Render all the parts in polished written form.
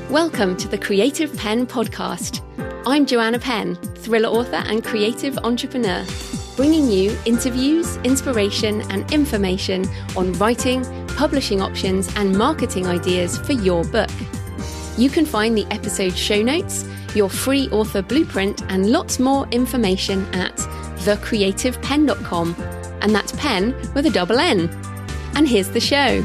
Welcome to the Creative Penn podcast. I'm Joanna Penn, thriller author and creative entrepreneur, bringing you interviews, inspiration and information on writing, publishing options and marketing ideas for your book. You can find the episode show notes, your free author blueprint and lots more information at thecreativepenn.com, and that's Penn with a double N. And here's the show.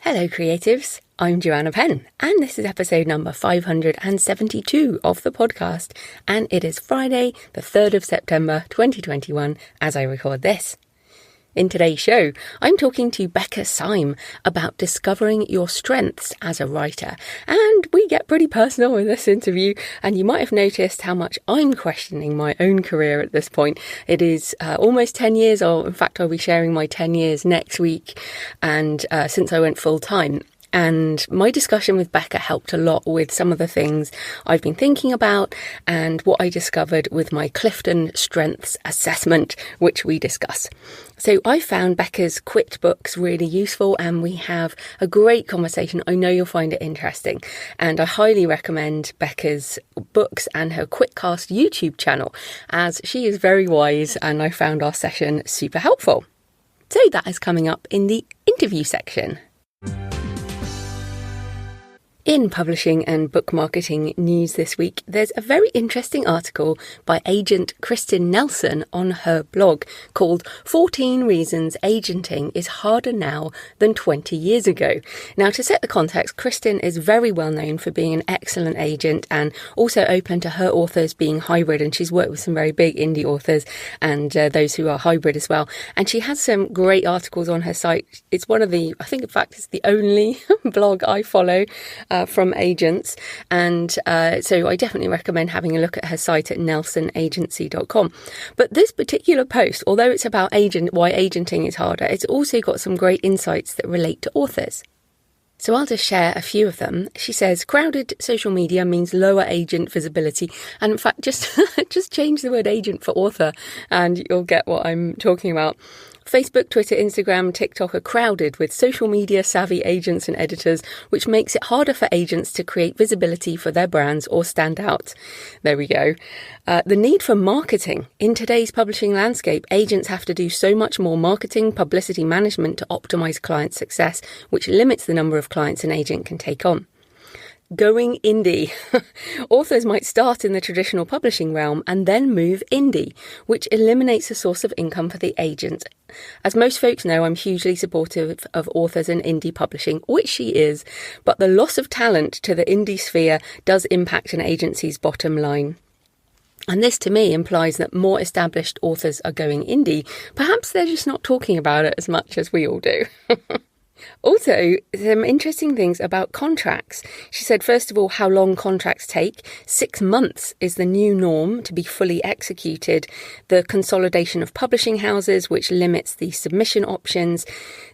Hello creatives, I'm Joanna Penn, and this is episode number 572 of the podcast, and it is Friday, the 3rd of September 2021 as I record this. In today's show, I'm talking to Becca Syme about discovering your strengths as a writer, and we get pretty personal in this interview, and you might have noticed how much I'm questioning my own career at this point. It is almost 10 years, or in fact I'll be sharing my 10 years next week, and since I went full-time. And my discussion with Becca helped a lot with some of the things I've been thinking about and what I discovered with my Clifton Strengths assessment, which we discuss. So I found Becca's Quit books really useful, and we have a great conversation. I know you'll find it interesting, and I highly recommend Becca's books and her Quitcast YouTube channel, as she is very wise and I found our session super helpful. So that is coming up in the interview section. In publishing and book marketing news this week, there's a very interesting article by agent Kristen Nelson on her blog called 14 Reasons Agenting is Harder Now Than 20 Years Ago. Now, to set the context, Kristen is very well known for being an excellent agent and also open to her authors being hybrid, and she's worked with some very big indie authors and those who are hybrid as well. And she has some great articles on her site. It's one of the, I think in fact it's the only blog I follow from agents, and so I definitely recommend having a look at her site at nelsonagency.com. But this particular post, although it's about why agenting is harder, it's also got some great insights that relate to authors. So I'll just share a few of them. She says, crowded social media means lower agent visibility. And in fact, just change the word agent for author and you'll get what I'm talking about. Facebook, Twitter, Instagram, TikTok are crowded with social media savvy agents and editors, which makes it harder for agents to create visibility for their brands or stand out. There we go. The need for marketing. In today's publishing landscape, agents have to do so much more marketing, publicity management to optimize client success, which limits the number of clients an agent can take on. Going indie. Authors might start in the traditional publishing realm and then move indie, which eliminates a source of income for the agent. As most folks know, I'm hugely supportive of authors and indie publishing, which she is, but the loss of talent to the indie sphere does impact an agency's bottom line. And this to me implies that more established authors are going indie. Perhaps they're just not talking about it as much as we all do. Also, some interesting things about contracts. She said, first of all, how long contracts take. 6 months is the new norm to be fully executed. The consolidation of publishing houses, which limits the submission options.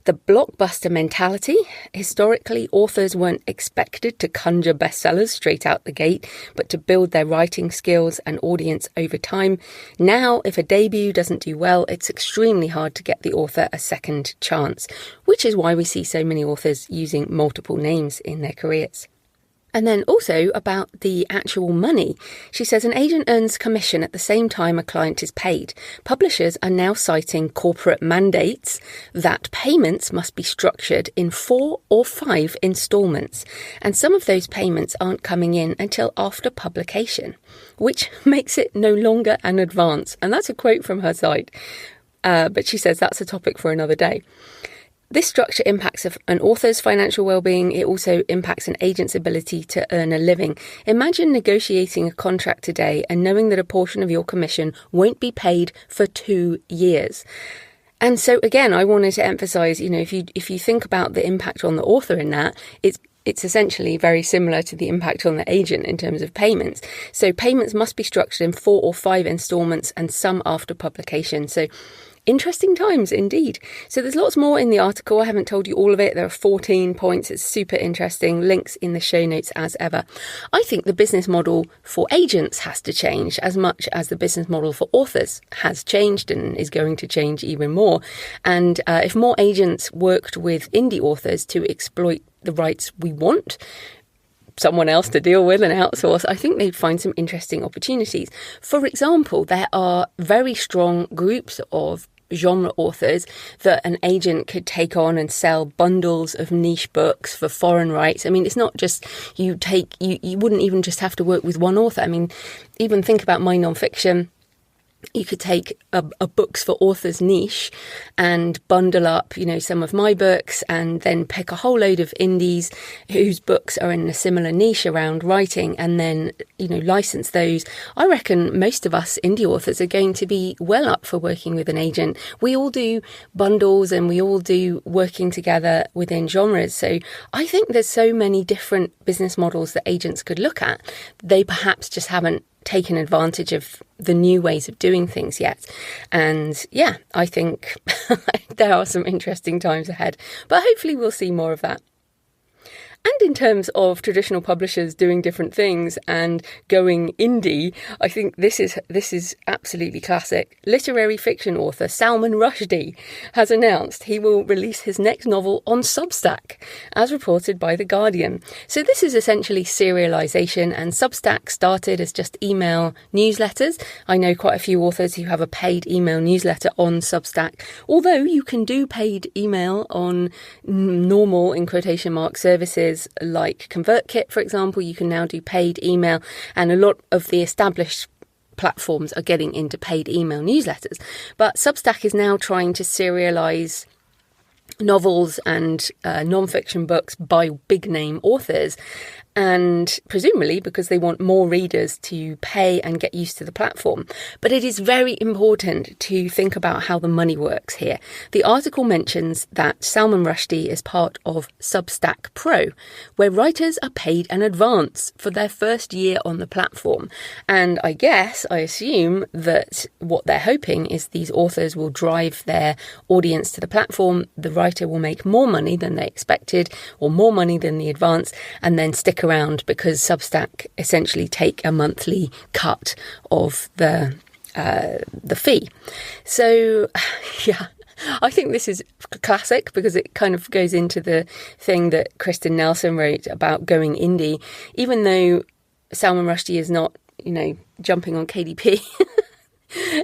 The blockbuster mentality. Historically, authors weren't expected to conjure bestsellers straight out the gate, but to build their writing skills and audience over time. Now, if a debut doesn't do well, it's extremely hard to get the author a second chance, which is why we see so many authors using multiple names in their careers. And then also about the actual money. She says an agent earns commission at the same time a client is paid. Publishers are now citing corporate mandates that payments must be structured in 4 or 5 installments. And some of those payments aren't coming in until after publication, which makes it no longer an advance. And that's a quote from her site. But she says that's a topic for another day. This structure impacts an author's financial well-being. It also impacts an agent's ability to earn a living. Imagine negotiating a contract today and knowing that a portion of your commission won't be paid for 2 years. And so again, I wanted to emphasize, if you think about the impact on the author in that, it's essentially very similar to the impact on the agent in terms of payments. So payments must be structured in 4 or 5 installments and some after publication. So interesting times indeed. So there's lots more in the article. I haven't told you all of it. There are 14 points. It's super interesting. Links in the show notes as ever. I think the business model for agents has to change as much as the business model for authors has changed and is going to change even more. And if more agents worked with indie authors to exploit the rights we want someone else to deal with and outsource, I think they'd find some interesting opportunities. For example, there are very strong groups of genre authors that an agent could take on and sell bundles of niche books for foreign rights. I mean, it's not just you wouldn't even just have to work with one author. I mean, even think about my nonfiction. You could take a books for authors niche and bundle up, some of my books, and then pick a whole load of indies whose books are in a similar niche around writing, and then, license those. I reckon most of us indie authors are going to be well up for working with an agent. We all do bundles and we all do working together within genres. So I think there's so many different business models that agents could look at. They perhaps just haven't taken advantage of the new ways of doing things yet. And yeah, I think there are some interesting times ahead, but hopefully we'll see more of that. And in terms of traditional publishers doing different things and going indie, I think this is absolutely classic. Literary fiction author Salman Rushdie has announced he will release his next novel on Substack, as reported by The Guardian. So this is essentially serialization, and Substack started as just email newsletters. I know quite a few authors who have a paid email newsletter on Substack, although you can do paid email on normal, in quotation mark, services like ConvertKit, for example. You can now do paid email, and a lot of the established platforms are getting into paid email newsletters. But Substack is now trying to serialize novels and non-fiction books by big name authors, and presumably because they want more readers to pay and get used to the platform. But it is very important to think about how the money works here. The article mentions that Salman Rushdie is part of Substack Pro, where writers are paid in advance for their first year on the platform. And I assume that what they're hoping is these authors will drive their audience to the platform. The writer will make more money than they expected, or more money than the advance, and then stick around because Substack essentially take a monthly cut of the fee. So yeah, I think this is classic because it kind of goes into the thing that Kristen Nelson wrote about going indie. Even though Salman Rushdie is not, jumping on KDP,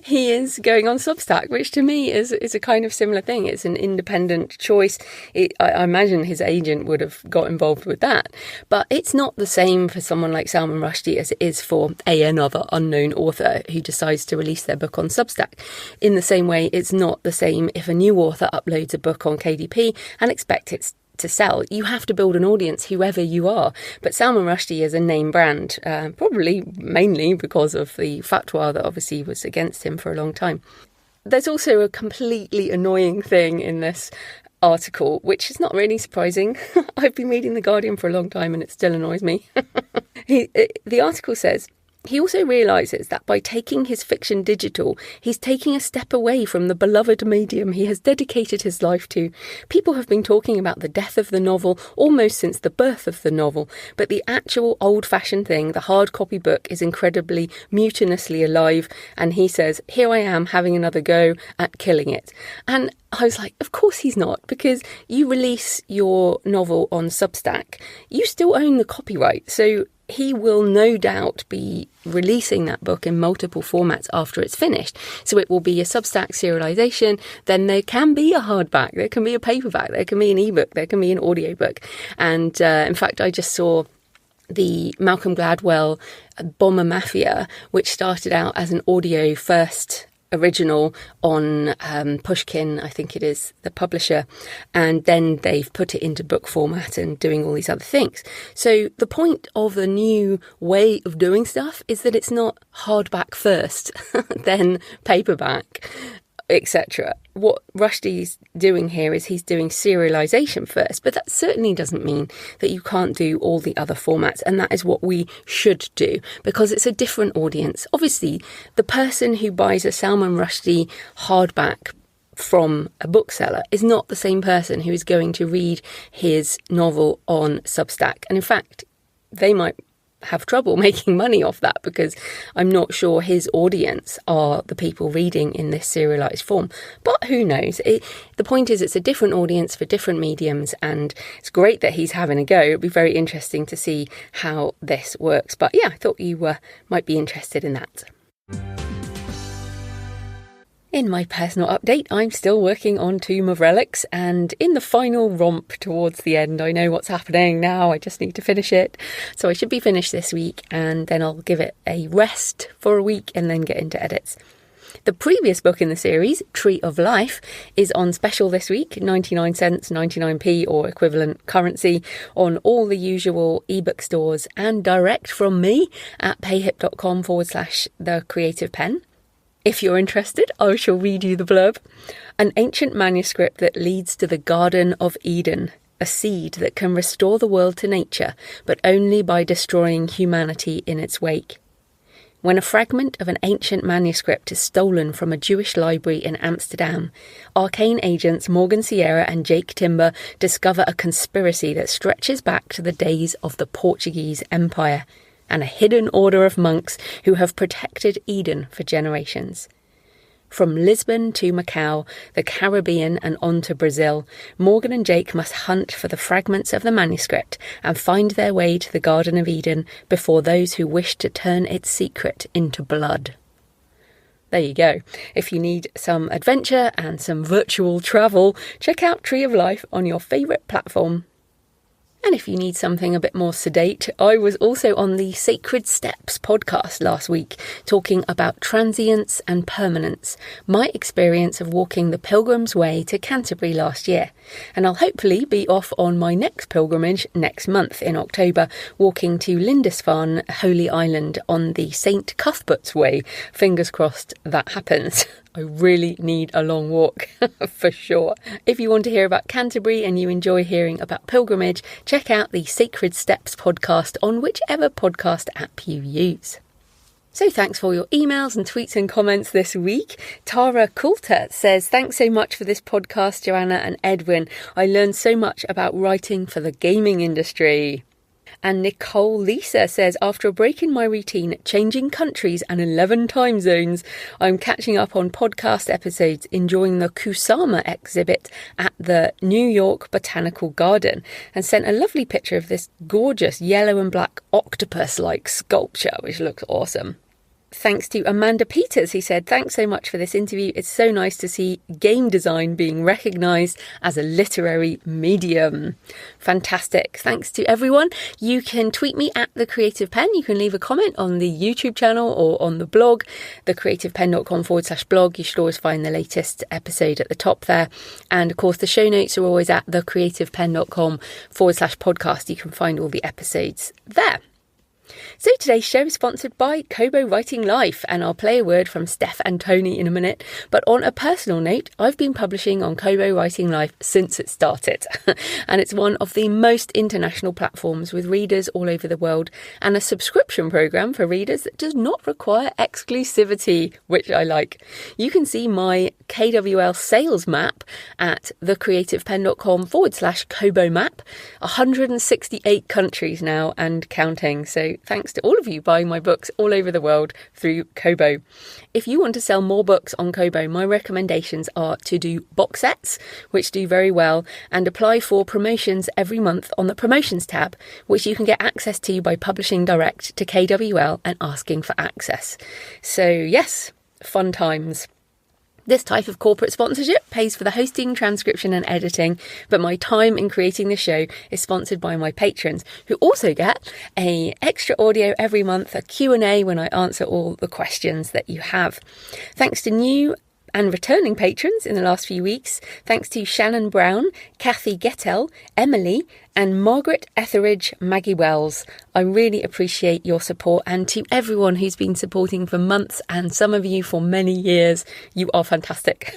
he is going on Substack, which to me is a kind of similar thing. It's an independent choice. I imagine his agent would have got involved with that. But it's not the same for someone like Salman Rushdie as it is for another unknown author who decides to release their book on Substack. In the same way, it's not the same if a new author uploads a book on KDP and expects it to sell. You have to build an audience, whoever you are. But Salman Rushdie is a name brand, probably mainly because of the fatwa that obviously was against him for a long time. There's also a completely annoying thing in this article, which is not really surprising. I've been reading The Guardian for a long time and it still annoys me. The article says, he also realises that by taking his fiction digital, he's taking a step away from the beloved medium he has dedicated his life to. People have been talking about the death of the novel almost since the birth of the novel, but the actual old-fashioned thing, the hard copy book, is incredibly mutinously alive, and he says, here I am having another go at killing it. And I was like, of course he's not, because you release your novel on Substack, you still own the copyright, so he will no doubt be releasing that book in multiple formats after it's finished. So it will be a Substack serialization, then there can be a hardback, there can be a paperback, there can be an ebook, there can be an audiobook. And in fact, I just saw the Malcolm Gladwell Bomber Mafia, which started out as an audio first original on Pushkin, I think it is, the publisher, and then they've put it into book format and doing all these other things. So the point of the new way of doing stuff is that it's not hardback first, then paperback, etc. What Rushdie's doing here is he's doing serialization first, but that certainly doesn't mean that you can't do all the other formats, and that is what we should do because it's a different audience. Obviously, the person who buys a Salman Rushdie hardback from a bookseller is not the same person who is going to read his novel on Substack, and in fact, they might have trouble making money off that, because I'm not sure his audience are the people reading in this serialized form. But who knows? The point is, it's a different audience for different mediums, and it's great that he's having a go. It'll be very interesting to see how this works. But yeah, I thought you might be interested in that. In my personal update, I'm still working on Tomb of Relics, and in the final romp towards the end, I know what's happening now. I just need to finish it. So I should be finished this week, and then I'll give it a rest for a week and then get into edits. The previous book in the series, Tree of Life, is on special this week, 99 cents, 99p or equivalent currency on all the usual ebook stores and direct from me at payhip.com/thecreativepenn. If you're interested, I shall read you the blurb. An ancient manuscript that leads to the Garden of Eden, a seed that can restore the world to nature, but only by destroying humanity in its wake. When a fragment of an ancient manuscript is stolen from a Jewish library in Amsterdam, arcane agents Morgan Sierra and Jake Timber discover a conspiracy that stretches back to the days of the Portuguese Empire, and a hidden order of monks who have protected Eden for generations. From Lisbon to Macau, the Caribbean and on to Brazil, Morgan and Jake must hunt for the fragments of the manuscript and find their way to the Garden of Eden before those who wish to turn its secret into blood. There you go. If you need some adventure and some virtual travel, check out Tree of Life on your favourite platform. And if you need something a bit more sedate, I was also on the Sacred Steps podcast last week, talking about transience and permanence, my experience of walking the Pilgrim's Way to Canterbury last year. And I'll hopefully be off on my next pilgrimage next month in October, walking to Lindisfarne, Holy Island, on the St Cuthbert's Way. Fingers crossed that happens. I really need a long walk, for sure. If you want to hear about Canterbury and you enjoy hearing about pilgrimage, check out the Sacred Steps podcast on whichever podcast app you use. So thanks for your emails and tweets and comments this week. Tara Coulter says, thanks so much for this podcast, Joanna and Edwin. I learned so much about writing for the gaming industry. And Nicole Lisa says, after a break in my routine, changing countries and 11 time zones, I'm catching up on podcast episodes, enjoying the Kusama exhibit at the New York Botanical Garden, and sent a lovely picture of this gorgeous yellow and black octopus-like sculpture, which looks awesome. Thanks to Amanda Peters, he said, thanks so much for this interview. It's so nice to see game design being recognised as a literary medium. Fantastic. Thanks to everyone. You can tweet me at The Creative Penn. You can leave a comment on the YouTube channel or on the blog, thecreativepenn.com/blog. You should always find the latest episode at the top there. And of course, the show notes are always at thecreativepenn.com/podcast. You can find all the episodes there. So today's show is sponsored by Kobo Writing Life, and I'll play a word from Steph and Tony in a minute. But on a personal note, I've been publishing on Kobo Writing Life since it started. And it's one of the most international platforms with readers all over the world, and a subscription program for readers that does not require exclusivity, which I like. You can see my KWL sales map at thecreativepenn.com/Kobo map. 168 countries now and counting. So thanks to all of you buying my books all over the world through Kobo. If you want to sell more books on Kobo, my recommendations are to do box sets, which do very well, and apply for promotions every month on the promotions tab, which you can get access to by publishing direct to KWL and asking for access. So yes, fun times. This type of corporate sponsorship pays for the hosting, transcription and editing, but my time in creating the show is sponsored by my patrons, who also get an extra audio every month, a Q&A when I answer all the questions that you have. Thanks to new and returning patrons in the last few weeks. Thanks to Shannon Brown, Kathy Gettel, Emily and Margaret Etheridge Maggie Wells. I really appreciate your support, and to everyone who's been supporting for months and some of you for many years, you are fantastic.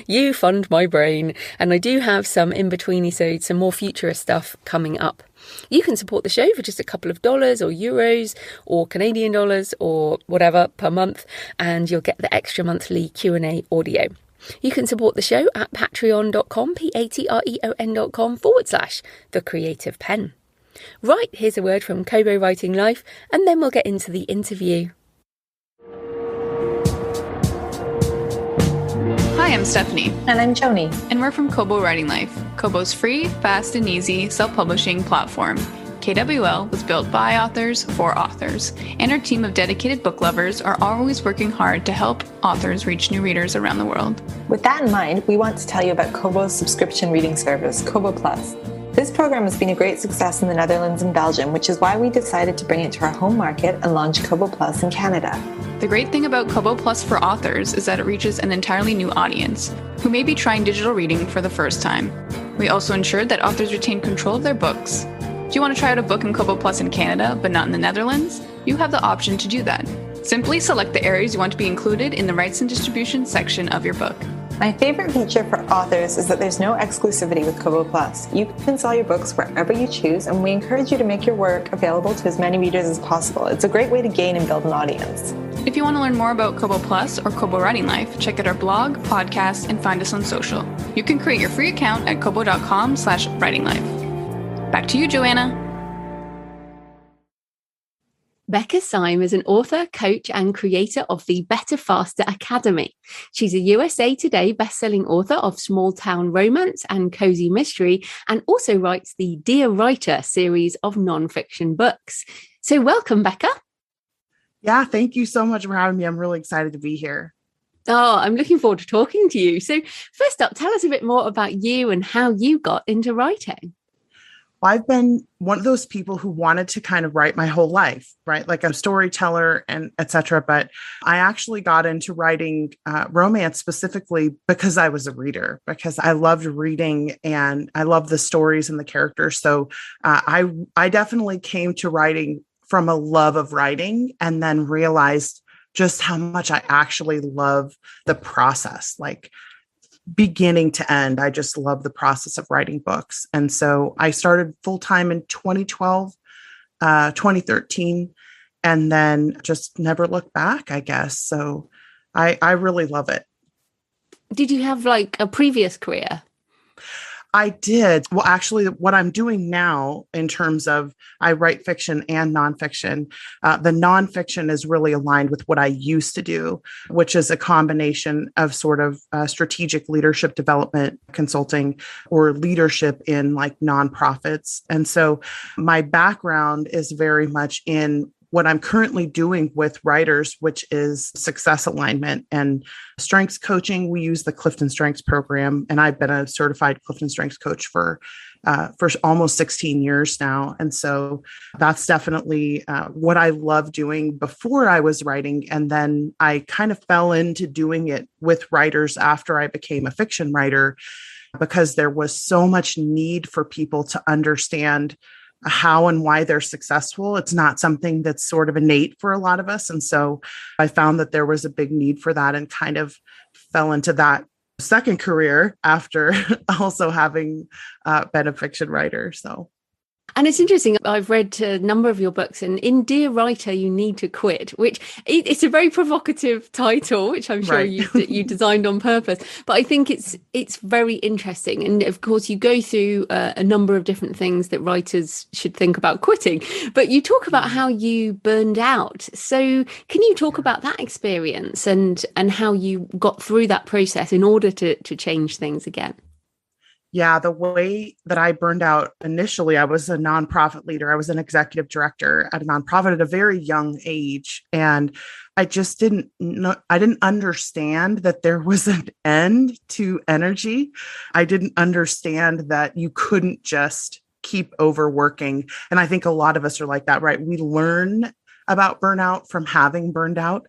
You fund my brain, and I do have some in-between-episodes, some more futurist stuff coming up. You can support the show for just a couple of dollars or euros or Canadian dollars or whatever per month, and you'll get the extra monthly Q&A audio. You can support the show at patreon.com, patreon.com/thecreativepenn. Right, here's a word from Kobo Writing Life, and then we'll get into the interview. Hi, I'm Stephanie. And I'm Joni. And we're from Kobo Writing Life, Kobo's free, fast, and easy self-publishing platform. KWL was built by authors for authors, and our team of dedicated book lovers are always working hard to help authors reach new readers around the world. With that in mind, we want to tell you about Kobo's subscription reading service, Kobo Plus. This program has been a great success in the Netherlands and Belgium, which is why we decided to bring it to our home market and launch Kobo Plus in Canada. The great thing about Kobo Plus for authors is that it reaches an entirely new audience who may be trying digital reading for the first time. We also ensured that authors retain control of their books. Do you want to try out a book in Kobo Plus in Canada, but not in the Netherlands? You have the option to do that. Simply select the areas you want to be included in the rights and distribution section of your book. My favorite feature for authors is that there's no exclusivity with Kobo Plus. You can sell your books wherever you choose, and we encourage you to make your work available to as many readers as possible. It's a great way to gain and build an audience. If you want to learn more about Kobo Plus or Kobo Writing Life, check out our blog, podcast, and find us on social. You can create your free account at kobo.com/writinglife. Back to you, Joanna. Becca Syme is an author, coach, and creator of the Better Faster Academy. She's a USA Today bestselling author of small town romance and cozy mystery, and also writes the Dear Writer series of nonfiction books. So welcome, Becca. Yeah, thank you so much for having me. I'm really excited to be here. Oh, I'm looking forward to talking to you. So first up, tell us a bit more about you and how you got into writing. I've been one of those people who wanted to kind of write my whole life, right? Like a storyteller and et cetera. But I actually got into writing romance specifically because I was a reader, because I loved reading and I love the stories and the characters. So I definitely came to writing from a love of writing and then realized just how much I actually love the process. Like beginning to end, I just love the process of writing books. And so I started full-time in 2012, 2013, and then just never looked back, I guess. So I really love it. Did you have like a previous career? I did. Well, actually, what I'm doing now in terms of I write fiction and nonfiction, the nonfiction is really aligned with what I used to do, which is a combination of sort of strategic leadership development consulting or leadership in like nonprofits. And so my background is very much in what I'm currently doing with writers, which is success alignment and strengths coaching. We use the Clifton Strengths program, and I've been a certified Clifton Strengths coach for almost 16 years now. And so that's definitely what I love doing before I was writing. And then I kind of fell into doing it with writers after I became a fiction writer, because there was so much need for people to understand how and why they're successful. It's not something that's sort of innate for a lot of us. And so I found that there was a big need for that and kind of fell into that second career after also having been a fiction writer. So. And it's interesting, I've read a number of your books, and in Dear Writer, You Need to Quit, which it's a very provocative title, which I'm sure Right. you designed on purpose. But I think it's very interesting. And of course, you go through a number of different things that writers should think about quitting. But you talk about how you burned out. So can you talk about that experience and how you got through that process in order to change things again? Yeah, the way that I burned out initially, I was a nonprofit leader. I was an executive director at a nonprofit at a very young age. And I just didn't understand that there was an end to energy. I didn't understand that you couldn't just keep overworking. And I think a lot of us are like that, right? We learn about burnout from having burned out.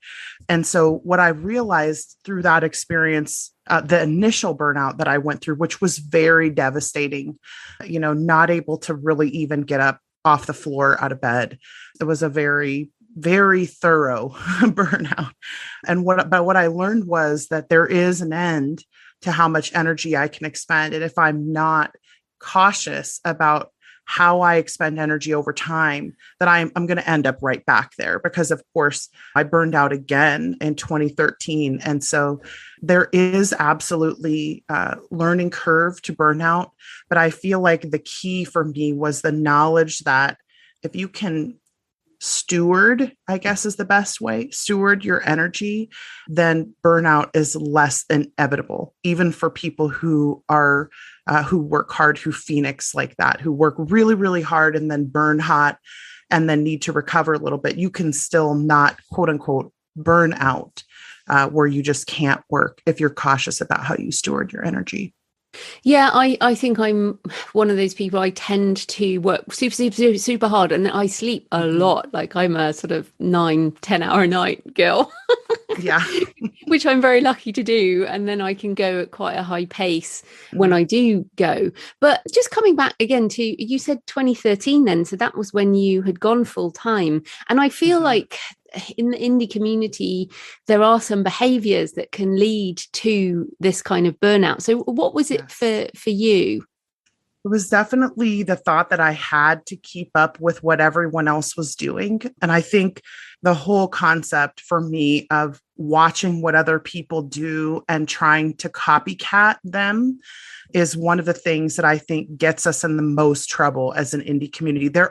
And so what I realized through that experience, the initial burnout that I went through, which was very devastating, not able to really even get up off the floor out of bed. It was a very, very thorough burnout. And what I learned was that there is an end to how much energy I can expend. And if I'm not cautious about how I expend energy over time, that I'm going to end up right back there, because of course I burned out again in 2013. And so there is absolutely a learning curve to burnout. But I feel like the key for me was the knowledge that if you can steward, I guess is the best way, steward your energy, then burnout is less inevitable, even for people who are, who work hard, who phoenix like that, who work really, really hard and then burn hot and then need to recover a little bit. You can still not, quote unquote, burn out, where you just can't work if you're cautious about how you steward your energy. Yeah, I think I'm one of those people. I tend to work super hard, and I sleep a lot. Like I'm a sort of 9-10 hour night girl. Yeah. Which I'm very lucky to do. And then I can go at quite a high pace when I do go. But just coming back again to, you said 2013 then, so that was when you had gone full time. And I feel like in the indie community, there are some behaviors that can lead to this kind of burnout. So what was it for you? It was definitely the thought that I had to keep up with what everyone else was doing. And I think the whole concept for me of watching what other people do and trying to copycat them is one of the things that I think gets us in the most trouble as an indie community. There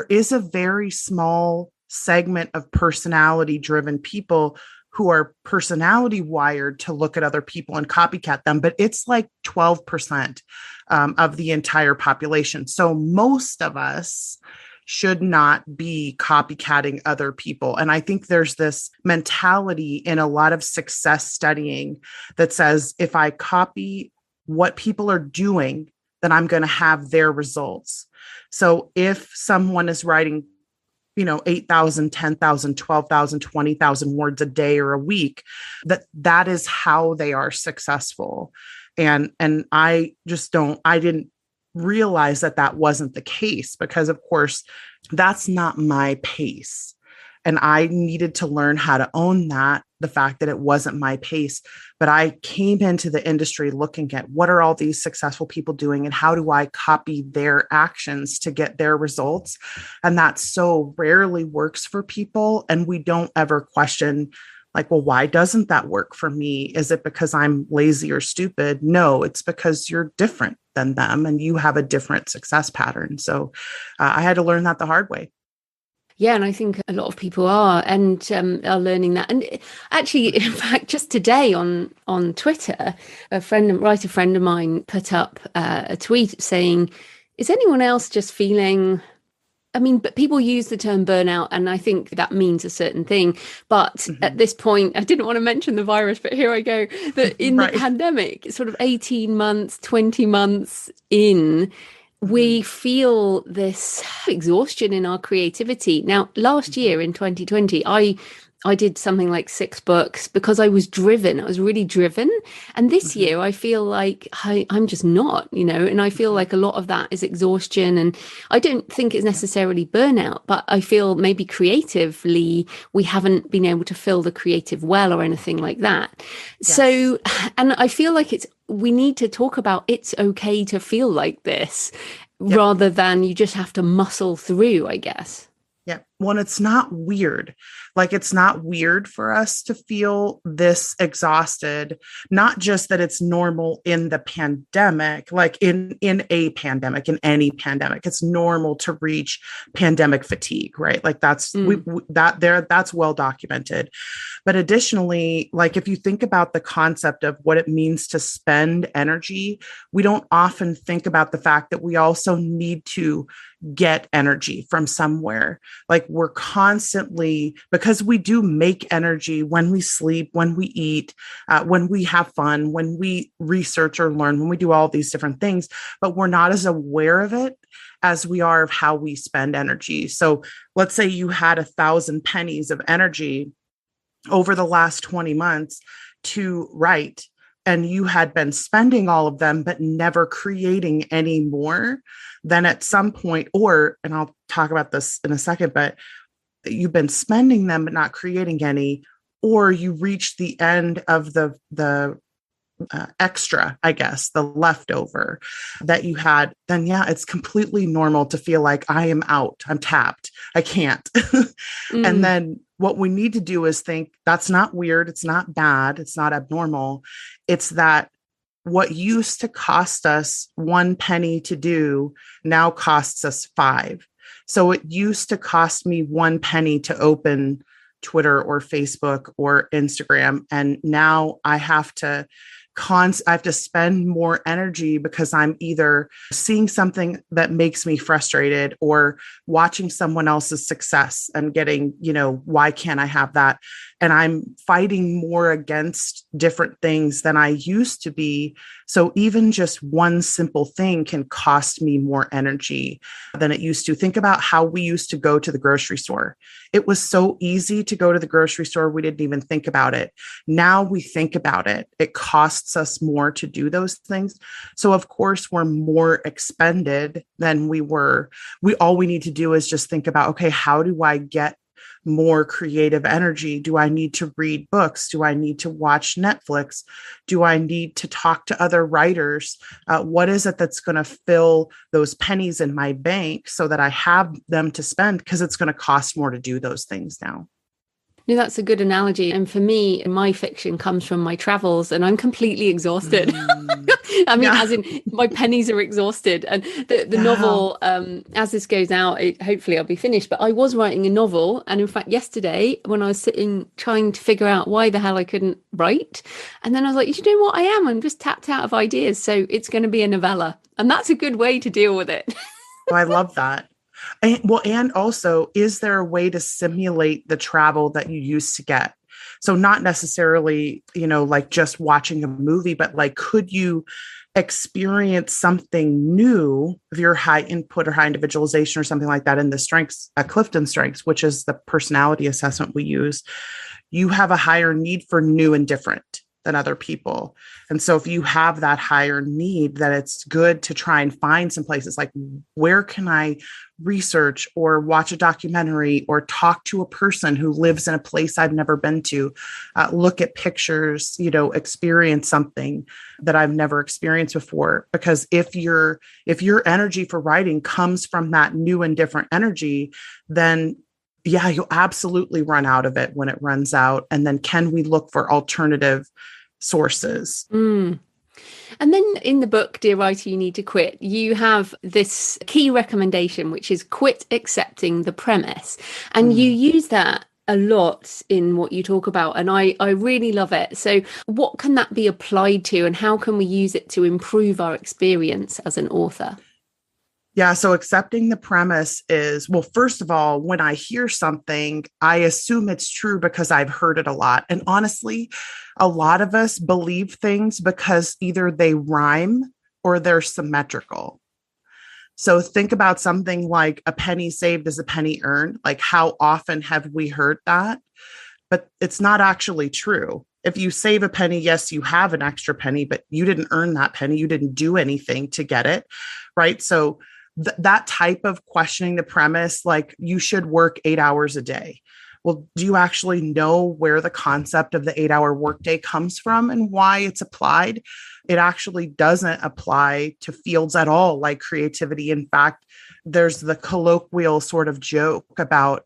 is a very small segment of personality driven people who are personality wired to look at other people and copycat them, but it's like 12% of the entire population. So most of us should not be copycatting other people. And I think there's this mentality in a lot of success studying that says, if I copy what people are doing, then I'm going to have their results. So if someone is writing 8,000, 10,000, 12,000, 20,000 words a day or a week, that is how they are successful. And I didn't realize that wasn't the case, because of course that's not my pace. And I needed to learn how to own the fact that it wasn't my pace. But I came into the industry looking at what are all these successful people doing and how do I copy their actions to get their results? And that so rarely works for people. And we don't ever question, like, well, why doesn't that work for me? Is it because I'm lazy or stupid? No, it's because you're different than them and you have a different success pattern. So I had to learn that the hard way. Yeah, and I think a lot of people are are learning that. And actually, in fact, just today on Twitter, a writer friend of mine put up a tweet saying, is anyone else just feeling... but people use the term burnout, and I think that means a certain thing. But at this point, I didn't want to mention the virus, but here I go, that in the pandemic, sort of 18 months, 20 months in, we feel this exhaustion in our creativity. Now, last year in 2020, I did something like 6 books because I was driven. I was really driven. And this year I feel like I'm just not, and I feel like a lot of that is exhaustion. And I don't think it's necessarily burnout, but I feel maybe creatively we haven't been able to fill the creative well or anything like that. Yes. So, and I feel like we need to talk about it's okay to feel like this rather than you just have to muscle through, I guess. Yeah. Well, it's not weird. Like, it's not weird for us to feel this exhausted, not just that it's normal in the pandemic, like in a pandemic, in any pandemic, it's normal to reach pandemic fatigue, right? Like that's well documented. But additionally, like if you think about the concept of what it means to spend energy, we don't often think about the fact that we also need to get energy from somewhere. Like we're constantly, because we do make energy when we sleep, when we eat, when we have fun, when we research or learn, when we do all these different things, but we're not as aware of it as we are of how we spend energy. So let's say you had 1,000 pennies of energy over the last 20 months to write, and you had been spending all of them, but never creating any more, then at some point, and I'll talk about this in a second, but you've been spending them, but not creating any, or you reach the end of the extra, I guess, the leftover that you had, then yeah, it's completely normal to feel like I am out, I'm tapped, I can't. And then what we need to do is think that's not weird. It's not bad. It's not abnormal. It's that what used to cost us 1 penny to do now costs us 5. So it used to cost me 1 penny to open Twitter or Facebook or Instagram. And now I have to spend more energy because I'm either seeing something that makes me frustrated or watching someone else's success and getting, why can't I have that? And I'm fighting more against different things than I used to be. So even just one simple thing can cost me more energy than it used to. Think about how we used to go to the grocery store. It was so easy to go to the grocery store. We didn't even think about it. Now we think about it. It costs us more to do those things. So of course, we're more expended than we were. All we need to do is just think about, okay, how do I get more creative energy? Do I need to read books? Do I need to watch Netflix? Do I need to talk to other writers? What is it that's going to fill those pennies in my bank so that I have them to spend? Because it's going to cost more to do those things now. No, that's a good analogy. And for me, my fiction comes from my travels and I'm completely exhausted. I mean, as in my pennies are exhausted. And the novel, as this goes out, hopefully I'll be finished. But I was writing a novel. And in fact, yesterday when I was sitting trying to figure out why the hell I couldn't write. And then I was like, you know what I am? I'm just tapped out of ideas. So it's going to be a novella. And that's a good way to deal with it. Oh, I love that. And also, is there a way to simulate the travel that you used to get? So not necessarily, like just watching a movie, but like, could you experience something new of your high input or high individualization or something like that in the strengths, Clifton Strengths, which is the personality assessment we use? You have a higher need for new and different than other people. And so if you have that higher need, then it's good to try and find some places like, where can I research or watch a documentary or talk to a person who lives in a place I've never been to, look at pictures, experience something that I've never experienced before. Because if your energy for writing comes from that new and different energy, then yeah, you'll absolutely run out of it when it runs out. And then can we look for alternative sources? And then in the book, Dear Writer, You Need to Quit, you have this key recommendation, which is quit accepting the premise. And you use that a lot in what you talk about. And I really love it. So what can that be applied to and how can we use it to improve our experience as an author? Yeah. So accepting the premise is, well, first of all, when I hear something, I assume it's true because I've heard it a lot. And honestly, a lot of us believe things because either they rhyme or they're symmetrical. So think about something like a penny saved is a penny earned. Like, how often have we heard that? But it's not actually true. If you save a penny, yes, you have an extra penny, but you didn't earn that penny. You didn't do anything to get it, right? So that type of questioning the premise, like you should work 8 hours a day. Well, do you actually know where the concept of the 8-hour workday comes from and why it's applied? It actually doesn't apply to fields at all, like creativity. In fact, there's the colloquial sort of joke about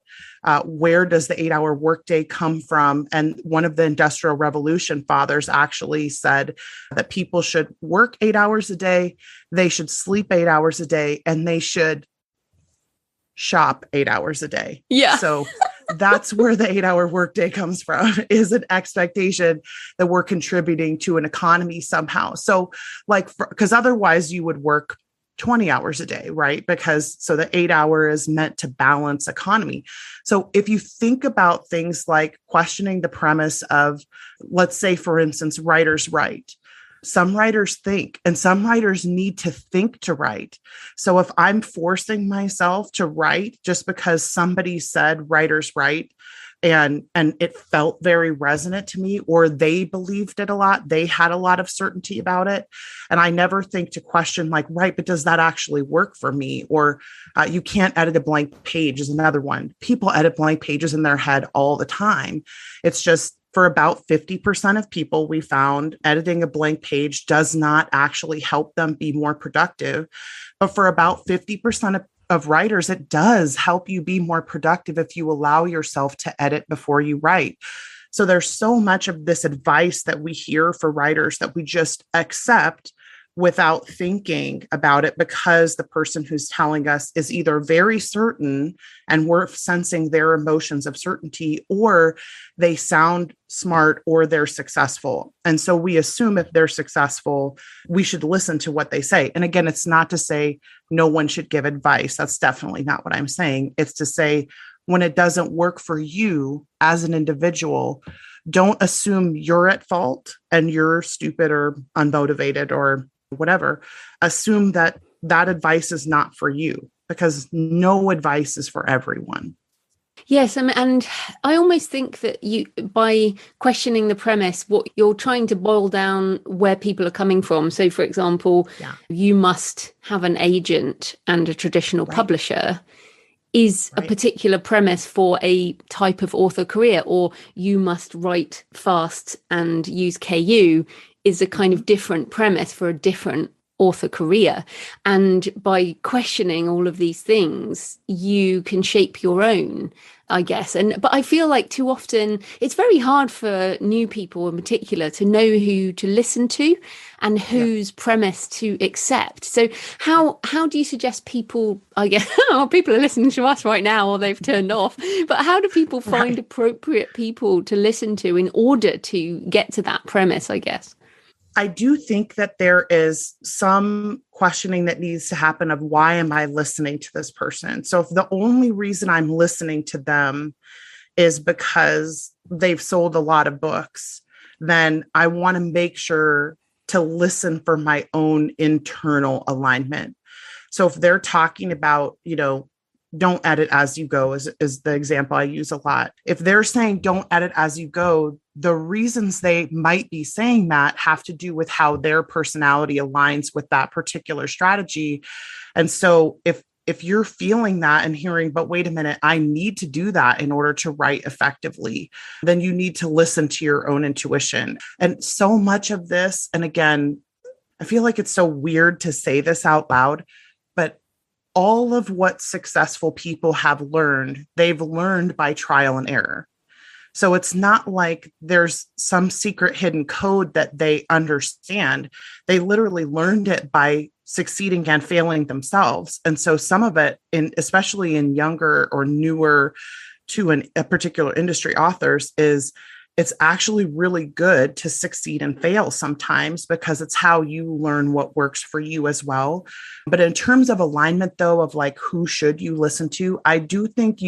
where does the 8-hour workday come from? And one of the Industrial Revolution fathers actually said that people should work 8 hours a day, they should sleep 8 hours a day, and they should shop 8 hours a day. Yeah. So that's where the 8-hour workday comes from, is an expectation that we're contributing to an economy somehow. So because otherwise you would work 20 hours a day, right? So the 8 hour is meant to balance economy. So if you think about things like questioning the premise of, let's say, for instance, writers write. Some writers think, and some writers need to think to write. So if I'm forcing myself to write just because somebody said writers write, and it felt very resonant to me, or they believed it a lot, they had a lot of certainty about it. And I never think to question like, right, but does that actually work for me? Or you can't edit a blank page is another one. People edit blank pages in their head all the time. It's just, For about 50% of people, we found editing a blank page does not actually help them be more productive. But for about 50% of writers, it does help you be more productive if you allow yourself to edit before you write. So there's so much of this advice that we hear for writers that we just accept without thinking about it, because the person who's telling us is either very certain and we're sensing their emotions of certainty, or they sound smart, or they're successful. And so we assume if they're successful, we should listen to what they say. And again, it's not to say no one should give advice. That's definitely not what I'm saying. It's to say, when it doesn't work for you as an individual, don't assume you're at fault and you're stupid or unmotivated or whatever. Assume that that advice is not for you, because no advice is for everyone. Yes, and I almost think that you, by questioning the premise, what you're trying to boil down where people are coming from. So, for example, you must have an agent and a traditional publisher is a particular premise for a type of author career, or you must write fast and use KU is a kind of different premise for a different author career. And by questioning all of these things, you can shape your own, I guess. But I feel like too often it's very hard for new people in particular to know who to listen to and whose premise to accept. So how do you suggest people, I guess, people are listening to us right now or they've turned off, but how do people find appropriate people to listen to in order to get to that premise, I guess? I do think that there is some questioning that needs to happen of, why am I listening to this person? So if the only reason I'm listening to them is because they've sold a lot of books, then I want to make sure to listen for my own internal alignment. So if they're talking about, don't edit as you go is the example I use a lot. If they're saying don't edit as you go, the reasons they might be saying that have to do with how their personality aligns with that particular strategy. And so if you're feeling that and hearing, but wait a minute, I need to do that in order to write effectively, then you need to listen to your own intuition. And so much of this, and again, I feel like it's so weird to say this out loud, but all of what successful people have learned, they've learned by trial and error. So it's not like there's some secret hidden code that they understand. They literally learned it by succeeding and failing themselves. And so some of it, especially in younger or newer to a particular industry authors, it's actually really good to succeed and fail sometimes, because it's how you learn what works for you as well. But in terms of alignment, though, of like, who should you listen to? I do think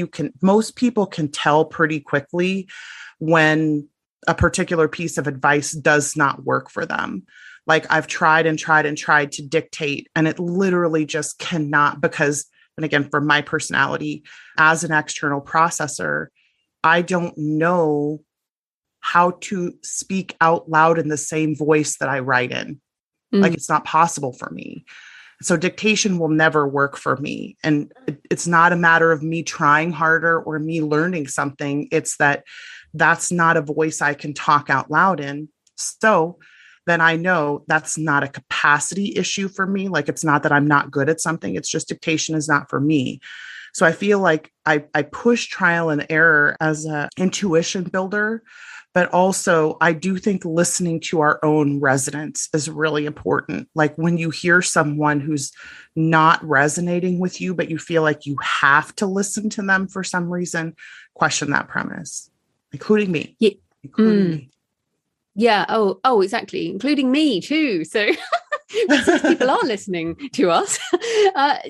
most people can tell pretty quickly when a particular piece of advice does not work for them. Like, I've tried and tried and tried to dictate, and it literally just cannot, because, and again, for my personality as an external processor, I don't know how to speak out loud in the same voice that I write in. Like, it's not possible for me. So dictation will never work for me. And it's not a matter of me trying harder or me learning something. It's that that's not a voice I can talk out loud in. So then I know that's not a capacity issue for me. Like, it's not that I'm not good at something. It's just dictation is not for me. So I feel like I push trial and error as an intuition builder. But also, I do think listening to our own resonance is really important. Like, when you hear someone who's not resonating with you, but you feel like you have to listen to them for some reason, question that premise, including me. Yeah. Including me. Yeah. Oh, exactly. Including me too. So since people are listening to us.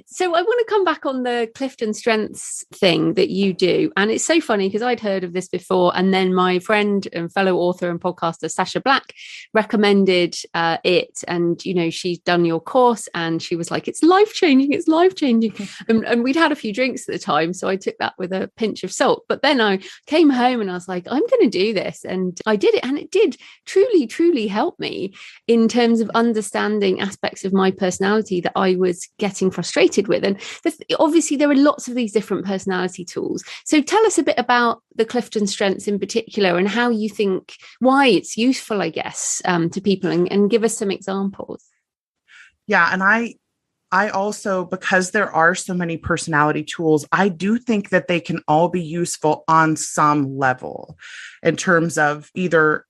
So I want to come back on the Clifton Strengths thing that you do. And it's so funny because I'd heard of this before. And then my friend and fellow author and podcaster, Sasha Black, recommended it. And, she's done your course and she was like, it's life-changing. It's life-changing. And we'd had a few drinks at the time. So I took that with a pinch of salt. But then I came home and I was like, I'm going to do this. And I did it. And it did truly, truly help me in terms of understanding understanding aspects of my personality that I was getting frustrated with. And obviously there are lots of these different personality tools. So tell us a bit about the Clifton Strengths in particular and how you think, why it's useful, I guess, to people, and give us some examples. Yeah. And I also, because there are so many personality tools, I do think that they can all be useful on some level in terms of either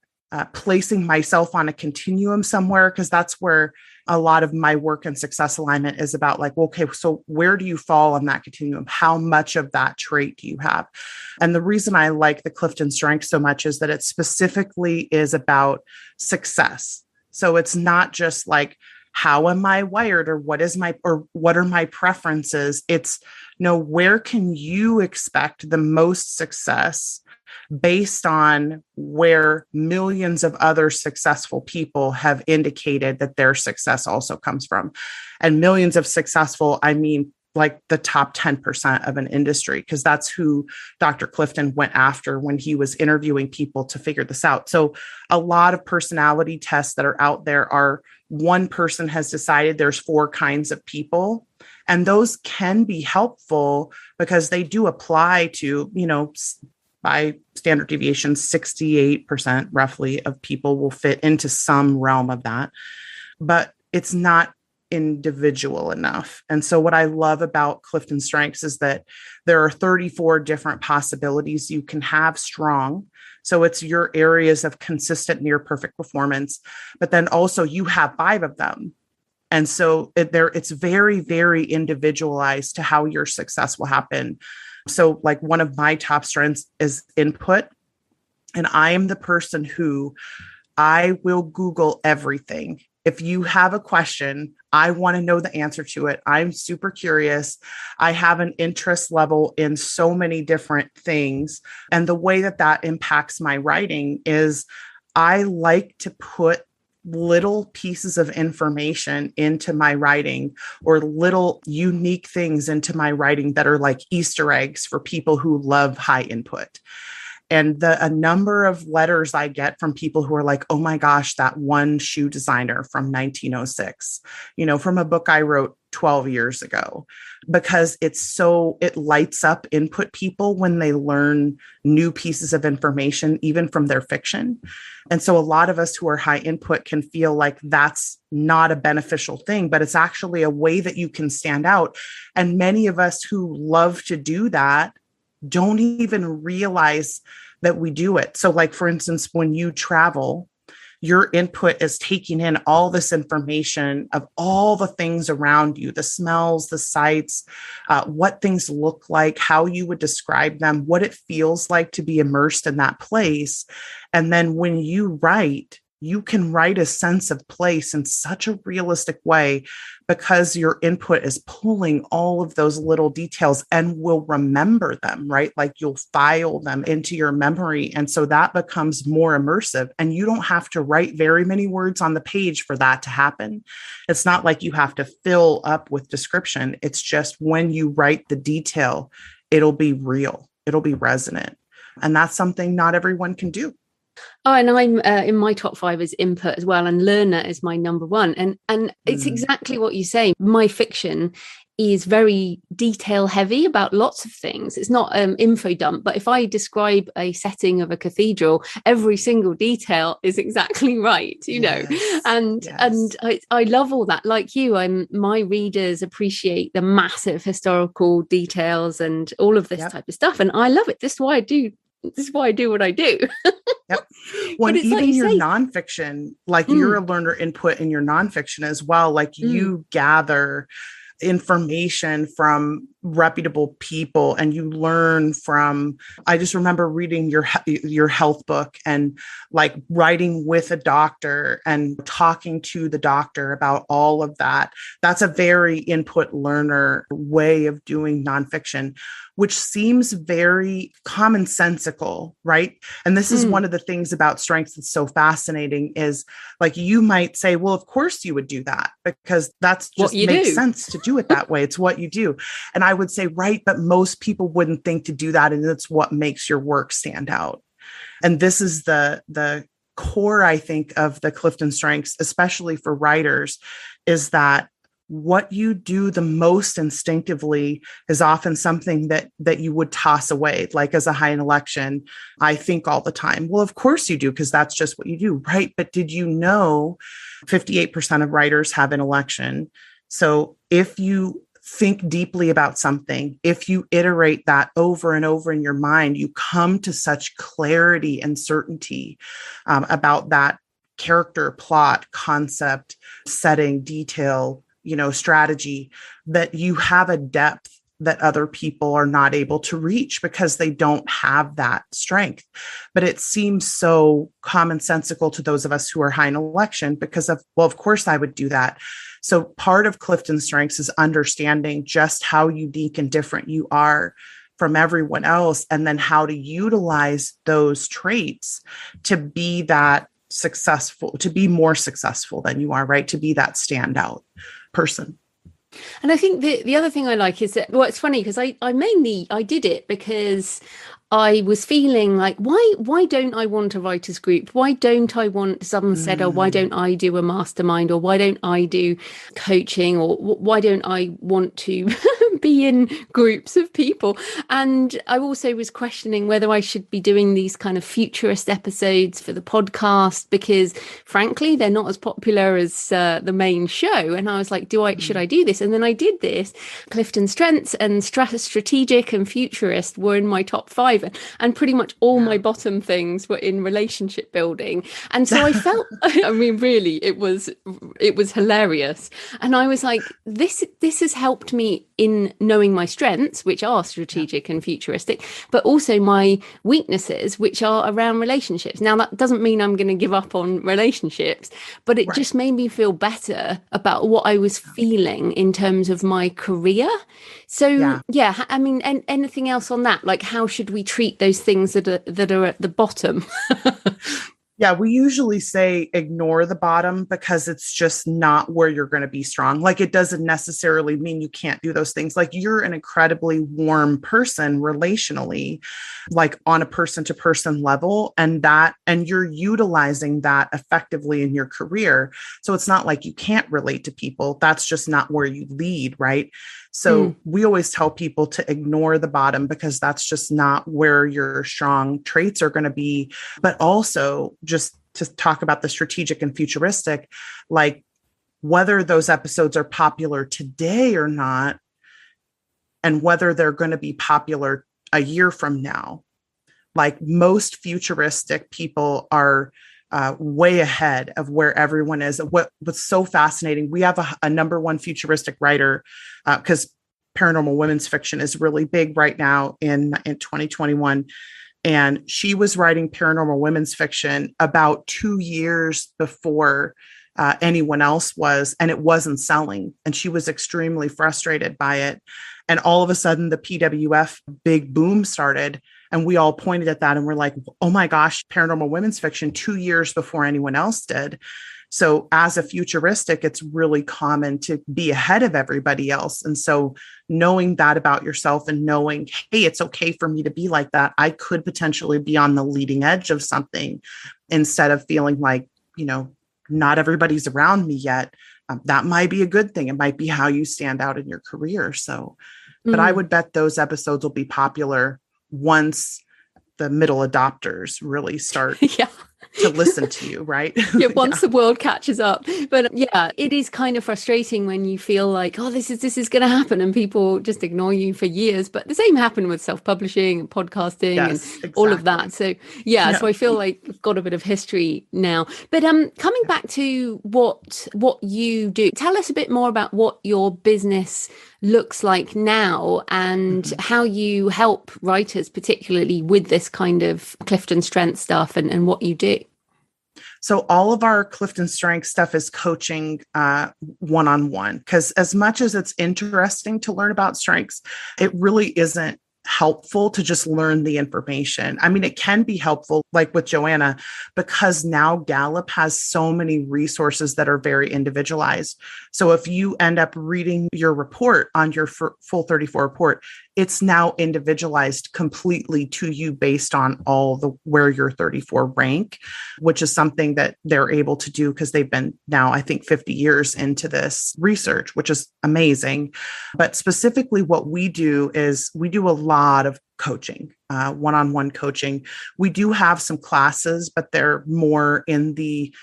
placing myself on a continuum somewhere, because that's where a lot of my work and success alignment is about, like, okay, so where do you fall on that continuum? How much of that trait do you have? And the reason I like the Clifton Strengths so much is that it specifically is about success. So it's not just like, how am I wired, or what are my preferences? It's, where can you expect the most success based on where millions of other successful people have indicated that their success also comes from. And millions of successful, I mean, like the top 10% of an industry, because that's who Dr. Clifton went after when he was interviewing people to figure this out. So a lot of personality tests that are out there are, one person has decided there's 4 kinds of people, and those can be helpful because they do apply to, by standard deviation, 68% roughly of people will fit into some realm of that, but it's not individual enough. And so what I love about Clifton Strengths is that there are 34 different possibilities you can have strong. So it's your areas of consistent near perfect performance, but then also you have 5 of them. And so it's very, very individualized to how your success will happen. So like one of my top strengths is input. And I am the person who I will Google everything. If you have a question, I want to know the answer to it. I'm super curious. I have an interest level in so many different things. And the way that impacts my writing is I like to put little pieces of information into my writing, or little unique things into my writing that are like Easter eggs for people who love high input. And a number of letters I get from people who are like, oh my gosh, that one shoe designer from 1906, from a book I wrote 12 years ago, because it lights up input people when they learn new pieces of information, even from their fiction. And so a lot of us who are high input can feel like that's not a beneficial thing, but it's actually a way that you can stand out. And many of us who love to do that don't even realize that we do it. So like, for instance, when you travel, your input is taking in all this information of all the things around you, the smells, the sights, what things look like, how you would describe them, what it feels like to be immersed in that place. And then when you write, you can write a sense of place in such a realistic way because your input is pulling all of those little details and will remember them, right? Like you'll file them into your memory. And so that becomes more immersive, and you don't have to write very many words on the page for that to happen. It's not like you have to fill up with description. It's just when you write the detail, it'll be real, it'll be resonant. And that's something not everyone can do. Oh, and I'm in my top 5 is input as well, and learner is my number 1. And it's exactly what you say. My fiction is very detail heavy about lots of things. It's not info dump, but if I describe a setting of a cathedral, every single detail is exactly right, Yes. And I love all that. Like you, my readers appreciate the massive historical details and all of this type of stuff, and I love it. This is why I do what I do. Yep. When even like your nonfiction, like you're a learner input in your nonfiction as well, like you gather information from reputable people and you learn from, I just remember reading your health book and like writing with a doctor and talking to the doctor about all of that. That's a very input learner way of doing nonfiction, which seems very commonsensical, right? And this is one of the things about strengths that's so fascinating is like, you might say, well, of course you would do that because that's just makes sense to do it that way. It's what you do. And I would say, right, but most people wouldn't think to do that. And it's what makes your work stand out. And this is the core, I think, of the Clifton Strengths, especially for writers, is that what you do the most instinctively is often something that you would toss away. Like as a high Intellection, I think all the time. Well, of course you do, because that's just what you do, right? But did you know 58% of writers have Intellection? So if you think deeply about something, if you iterate that over and over in your mind, you come to such clarity and certainty about that character, plot, concept, setting, detail, strategy, that you have a depth that other people are not able to reach because they don't have that strength. But it seems so commonsensical to those of us who are high Intellection because of course I would do that. So part of Clifton Strengths is understanding just how unique and different you are from everyone else, and then how to utilize those traits to be that successful, to be more successful than you are, right? To be that standout person. And I think the other thing I like is that, well, it's funny because I did it because I was feeling like, why don't I want a writers group? Why don't I want, someone said, oh, why don't I do a mastermind, or why don't I do coaching, or why don't I want to be in groups of people? And I also was questioning whether I should be doing these kind of futurist episodes for the podcast, because frankly, they're not as popular as the main show. And I was like, should I do this? And then I did this. Clifton Strengths and Strategic and Futurist were in my top 5. And pretty much all my bottom things were in relationship building. And so I felt, I mean, really, it was hilarious. And I was like, this has helped me in knowing my strengths, which are strategic and futuristic, but also my weaknesses, which are around relationships. Now, that doesn't mean I'm going to give up on relationships, but it just made me feel better about what I was feeling in terms of my career. So, I mean, and anything else on that? Like, how should we treat those things that are at the bottom? Yeah, we usually say ignore the bottom because it's just not where you're going to be strong. Like, it doesn't necessarily mean you can't do those things. Like, you're an incredibly warm person relationally, like on a person to person level, and you're utilizing that effectively in your career. So it's not like you can't relate to people. That's just not where you lead, right? So we always tell people to ignore the bottom because that's just not where your strong traits are going to be. But also, just to talk about the strategic and futuristic, like whether those episodes are popular today or not, and whether they're going to be popular a year from now. Like, most futuristic people are way ahead of where everyone is. What's so fascinating, we have a number one futuristic writer, because paranormal women's fiction is really big right now in 2021. And she was writing paranormal women's fiction about 2 years before anyone else was, and it wasn't selling. And she was extremely frustrated by it. And all of a sudden, the PWF big boom started. And we all pointed at that and we're like, oh my gosh, paranormal women's fiction 2 years before anyone else did. So as a futuristic, it's really common to be ahead of everybody else. And so knowing that about yourself and knowing, hey, it's okay for me to be like that. I could potentially be on the leading edge of something instead of feeling like, not everybody's around me yet. That might be a good thing. It might be how you stand out in your career. So, but I would bet those episodes will be popular once the middle adopters really start to listen to you, right? Once the world catches up. But it is kind of frustrating when you feel like, oh, this is going to happen, and people just ignore you for years. But the same happened with self-publishing and podcasting and all of that. So so I feel like we've got a bit of history now. But coming back to what you do, tell us a bit more about what your business looks like now and how you help writers, particularly with this kind of Clifton Strengths stuff and what you do. So all of our Clifton Strengths stuff is coaching one-on-one, because as much as it's interesting to learn about strengths, it really isn't helpful to just learn the information. I mean, it can be helpful, like with Joanna, because now Gallup has so many resources that are very individualized. So if you end up reading your report on your full 34 report, it's now individualized completely to you based on all the where your 34 rank, which is something that they're able to do because they've been now, I think, 50 years into this research, which is amazing. But specifically what we do is we do a lot of coaching, one-on-one coaching. We do have some classes, but they're more in the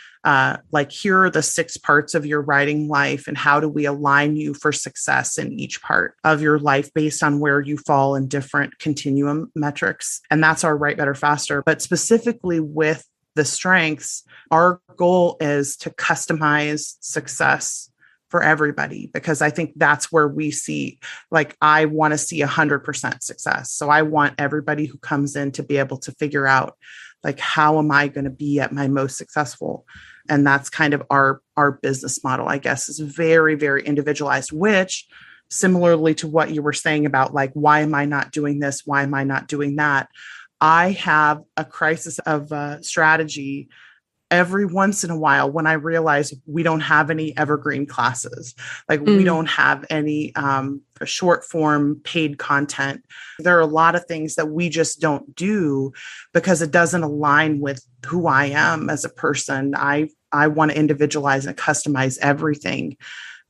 like, here are the 6 parts of your writing life and how do we align you for success in each part of your life based on where you fall in different continuum metrics. And that's our Write Better Faster. But specifically with the strengths, our goal is to customize success for everybody, because I think that's where we see, like, I want to see 100% success. So I want everybody who comes in to be able to figure out, like, how am I going to be at my most successful? And that's kind of our business model, I guess, is very, very individualized, which similarly to what you were saying about, like, why am I not doing this? Why am I not doing that? I have a crisis of strategy every once in a while when I realize we don't have any evergreen classes, like we don't have any short form paid content. There are a lot of things that we just don't do because it doesn't align with who I am as a person. I want to individualize and customize everything.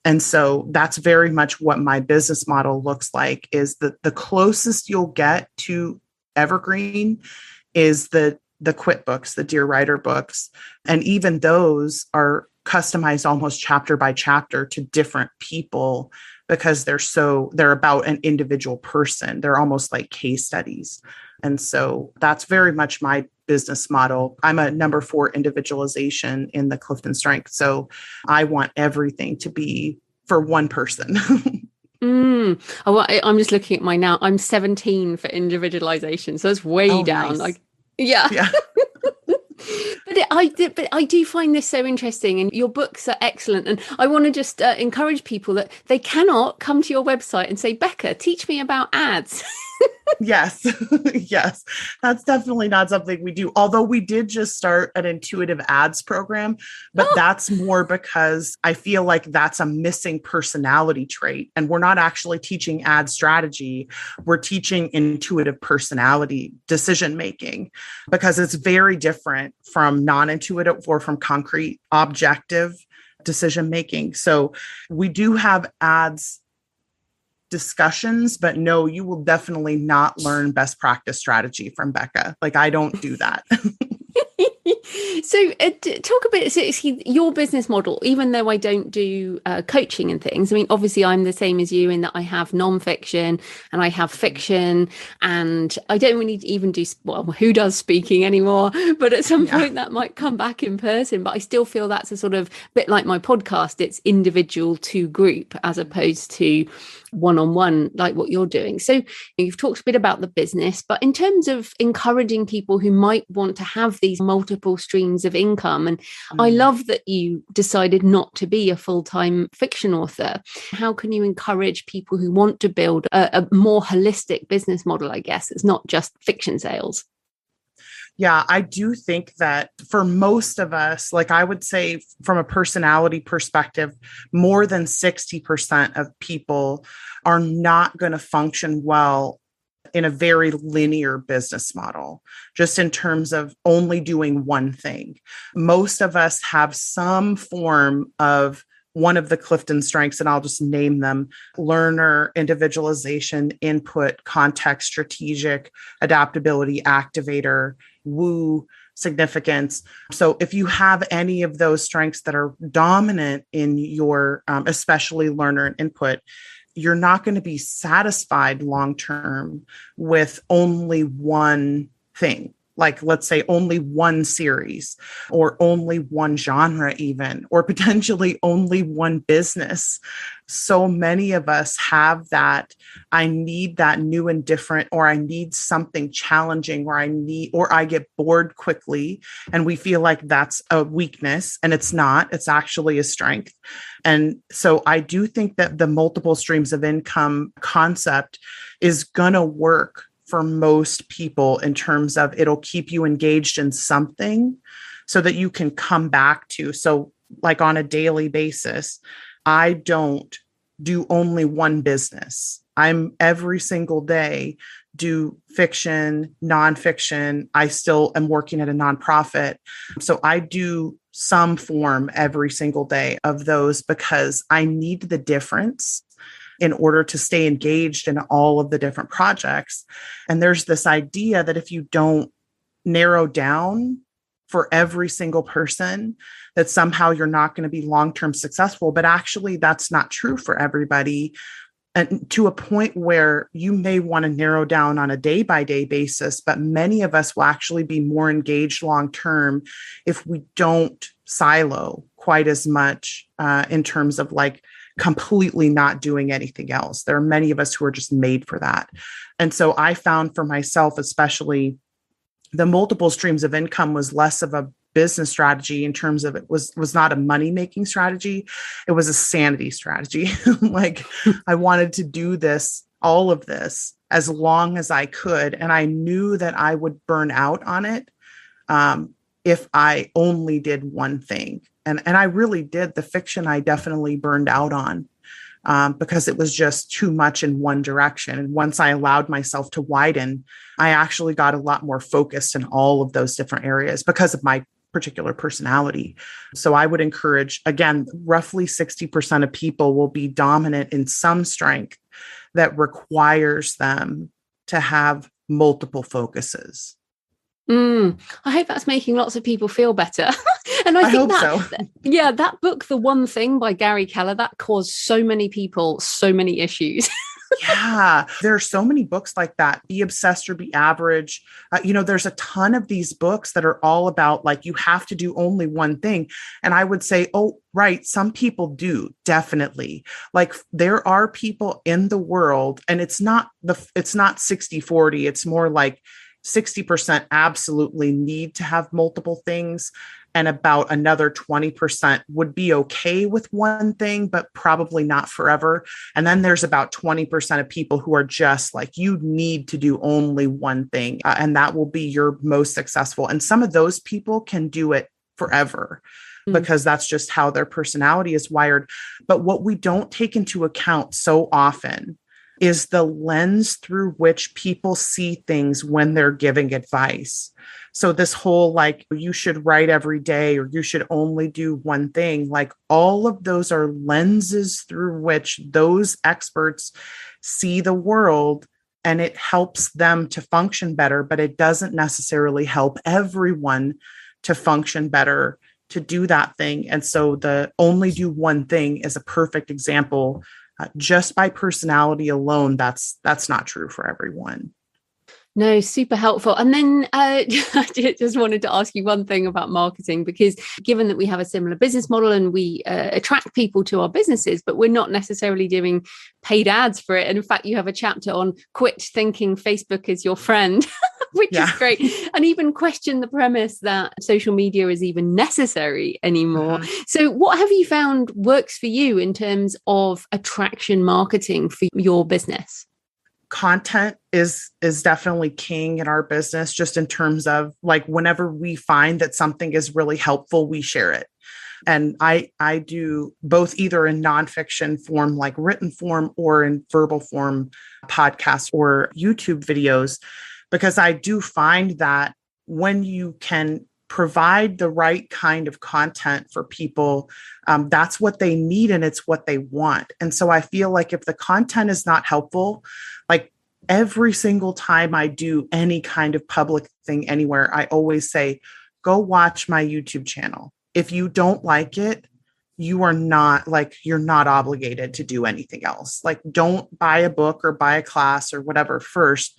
And so that's very much what my business model looks like, is that the closest you'll get to evergreen is the Quit books, the Dear Writer books. And even those are customized almost chapter by chapter to different people because they're about an individual person. They're almost like case studies. And so that's very much my business model. I'm a number 4 individualization in the Clifton Strengths. So I want everything to be for one person. Oh, well, I'm just looking at now. I'm 17 for individualization. So it's way down. Nice. Like, yeah. But I do find this so interesting, and your books are excellent. And I want to just encourage people that they cannot come to your website and say, Becca, teach me about ads. Yes. Yes. That's definitely not something we do. Although we did just start an intuitive ads program, but that's more because I feel like that's a missing personality trait. And we're not actually teaching ad strategy. We're teaching intuitive personality decision-making, because it's very different from non-intuitive or from concrete objective decision-making. So we do have ads discussions, but no, you will definitely not learn best practice strategy from Becca. Like, I don't do that. So talk a bit, so your business model, even though I don't do coaching and things. I mean, obviously I'm the same as you in that I have nonfiction and I have fiction, and I don't really even do, well, who does speaking anymore? But at some point that might come back in person. But I still feel that's a sort of bit like my podcast. It's individual to group as opposed to one-on-one, like what you're doing. So you've talked a bit about the business, but in terms of encouraging people who might want to have these multiple streams of income, and I love that you decided not to be a full-time fiction author. How can you encourage people who want to build a more holistic business model, I guess? It's not just fiction sales. Yeah, I do think that for most of us, like I would say from a personality perspective, more than 60% of people are not going to function well in a very linear business model, just in terms of only doing one thing. Most of us have some form of one of the Clifton Strengths, and I'll just name them: learner, individualization, input, context, strategic, adaptability, activator, woo, significance. So if you have any of those strengths that are dominant in your, especially learner and input, you're not going to be satisfied long-term with only one thing. like, let's say only one series or only one genre even, or potentially only one business. So many of us have that. I need that new and different, or I need something challenging, or I get bored quickly. And we feel like that's a weakness, and it's not, it's actually a strength. And so I do think that the multiple streams of income concept is going to work for most people in terms of it'll keep you engaged in something so that you can come back to. So like on a daily basis, I don't do only one business. I'm every single day do fiction, nonfiction. I still am working at a nonprofit. So I do some form every single day of those because I need the difference in order to stay engaged in all of the different projects. And there's this idea that if you don't narrow down for every single person, that somehow you're not going to be long-term successful. But actually, that's not true for everybody. And to a point where you may want to narrow down on a day-by-day basis, but many of us will actually be more engaged long-term if we don't silo quite as much in terms of like completely not doing anything else. There are many of us who are just made for that. And so I found for myself, especially, the multiple streams of income was less of a business strategy in terms of it was not a money-making strategy. It was a sanity strategy. Like I wanted to do all of this as long as I could. And I knew that I would burn out on it if I only did one thing. And I really did. The fiction I definitely burned out on because it was just too much in one direction. And once I allowed myself to widen, I actually got a lot more focused in all of those different areas because of my particular personality. So I would encourage, again, roughly 60% of people will be dominant in some strength that requires them to have multiple focuses. I hope that's making lots of people feel better. And I think hope so. Yeah, that book, The One Thing by Gary Keller, that caused so many people so many issues. Yeah, there are so many books like that. Be Obsessed or Be Average. There's a ton of these books that are all about like, you have to do only one thing. And I would say, oh, right. Some people do, definitely. Like there are people in the world, and it's not 60-40. It's more like 60% absolutely need to have multiple things. And about another 20% would be okay with one thing, but probably not forever. And then there's about 20% of people who are just like, you need to do only one thing. And that will be your most successful. And some of those people can do it forever because that's just how their personality is wired. But what we don't take into account so often is the lens through which people see things when they're giving advice. So this whole like, you should write every day or you should only do one thing, like all of those are lenses through which those experts see the world, and it helps them to function better, but it doesn't necessarily help everyone to function better to do that thing. And so the only do one thing is a perfect example. Just by personality alone, that's not true for everyone. No, super helpful. And then I just wanted to ask you one thing about marketing, because given that we have a similar business model and we attract people to our businesses, but we're not necessarily doing paid ads for it. And in fact, you have a chapter on quit thinking Facebook is your friend, which is great. And even question the premise that social media is even necessary anymore. So what have you found works for you in terms of attraction marketing for your business? Content is definitely king in our business, just in terms of like, whenever we find that something is really helpful, we share it. And I do both, either in nonfiction form, like written form, or in verbal form, podcasts or YouTube videos, because I do find that when you can provide the right kind of content for people, that's what they need and it's what they want. And so I feel like if the content is not helpful, like every single time I do any kind of public thing anywhere, I always say, go watch my YouTube channel. If you don't like it, you're not obligated to do anything else. Like, don't buy a book or buy a class or whatever first.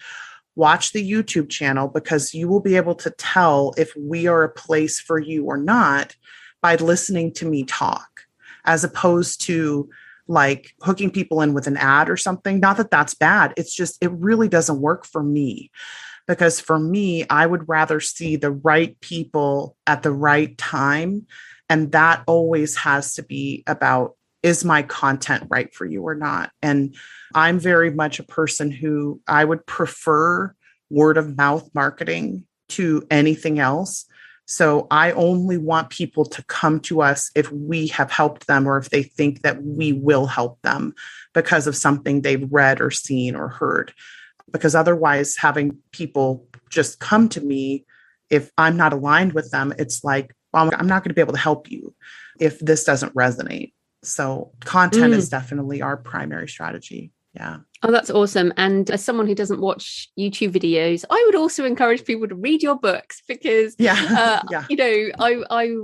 watch the YouTube channel, because you will be able to tell if we are a place for you or not by listening to me talk, as opposed to like hooking people in with an ad or something. Not that that's bad. It's just, it really doesn't work for me, because for me, I would rather see the right people at the right time. And that always has to be about, is my content right for you or not? And I'm very much a person who I would prefer word of mouth marketing to anything else. So I only want people to come to us if we have helped them, or if they think that we will help them because of something they've read or seen or heard. Because otherwise, having people just come to me, if I'm not aligned with them, it's like, well, I'm not going to be able to help you if this doesn't resonate. So content is definitely our primary strategy. Yeah. Oh, that's awesome. And as someone who doesn't watch YouTube videos, I would also encourage people to read your books, because, you know, I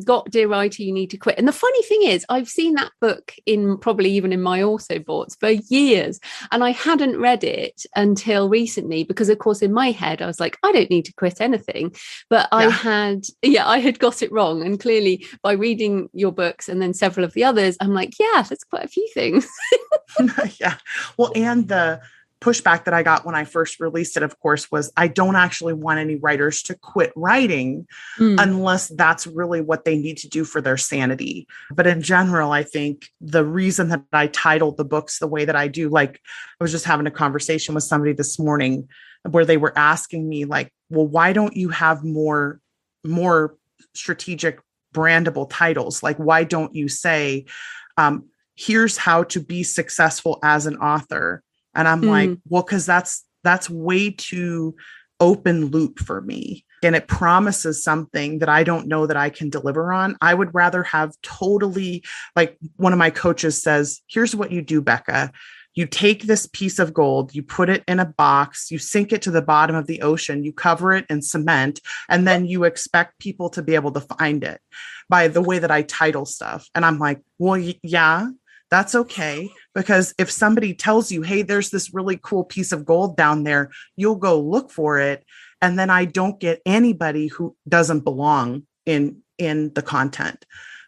got Dear Writer, You Need to Quit. And the funny thing is, I've seen that book probably even in my auto boughts for years. And I hadn't read it until recently, because of course, in my head, I was like, I don't need to quit anything. But I had got it wrong. And clearly by reading your books and then several of the others, I'm like, yeah, there's quite a few things. Yeah. Well, and the pushback that I got when I first released it, of course, was I don't actually want any writers to quit writing unless that's really what they need to do for their sanity. But in general, I think the reason that I titled the books the way that I do, like I was just having a conversation with somebody this morning where they were asking me like, well, why don't you have more strategic brandable titles? Like, why don't you say, here's how to be successful as an author? And I'm like, well, because that's way too open loop for me. And it promises something that I don't know that I can deliver on. I would rather have totally, like one of my coaches says, here's what you do, Becca. You take this piece of gold, you put it in a box, you sink it to the bottom of the ocean, you cover it in cement, and then you expect people to be able to find it by the way that I title stuff. And I'm like, well, yeah. That's okay. Because if somebody tells you, hey, there's this really cool piece of gold down there, you'll go look for it. And then I don't get anybody who doesn't belong in the content.